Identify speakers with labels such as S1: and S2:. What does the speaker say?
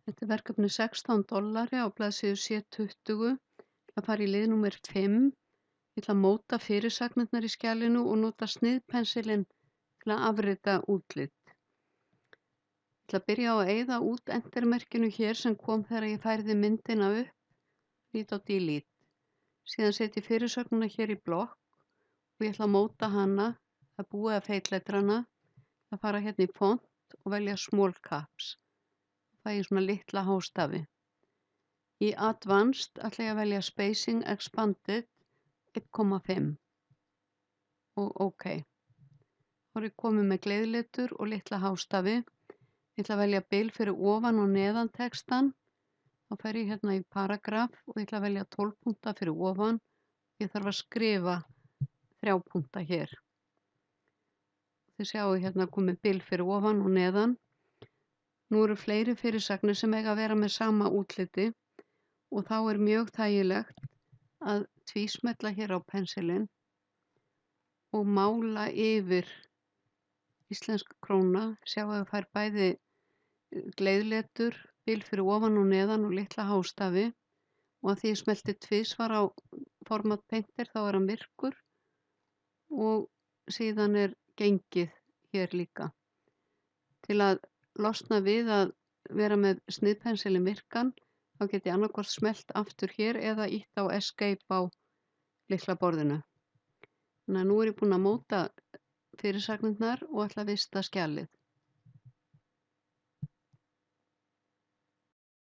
S1: Þetta er verkefni $16 á blaðsíðu C20 að fara í lið númer 5. Ég ætla að móta fyrirsagnirnar í skjalinu og nota sniðpensilinn til að afrita útlit. Ég ætla að byrja á að eyða út entermerkinu hér sem kom þegar ég færði myndina upp, lít á delete. Síðan setja ég fyrirsögnina hér í blokk og ég ætla að móta hana, að búa að feitletrana, að fara hérna í font og velja small caps. Það er svona litla hástafi. Í advanced ætla ég að velja spacing expanded 1,5 og OK. Þá er ég komið með gleiðlitur og litla hástafi. Ég ætla að velja bil fyrir ofan og neðan textan. Þá fer ég hérna í paragraf og ég ætla að velja 12 punkta fyrir ofan. Ég þarf að skrifa 3 punkta hér. Þið sjáu hérna komið bil fyrir ofan og neðan. Nú eru fleiri fyrirsagnir sem eiga að vera með sama útliti og þá er mjög þægilegt að tvísmetla hér á pensilinn og mála yfir íslenska króna. Sjáu að það fær bæði gleiðletur, bil fyrir ofan og neðan og litla hástafi og að því ég smelti tvisvar á format painter þá er hann virkur og síðan er gengið hér líka. Til að losna við að vera með sniðpensilinn virkan þá get ég annarkvort smelt aftur hér eða ýtt á escape á lyklaborðinu. Þannig að nú er ég búin að móta fyrirsagnirnar og ætla að vista skjalið.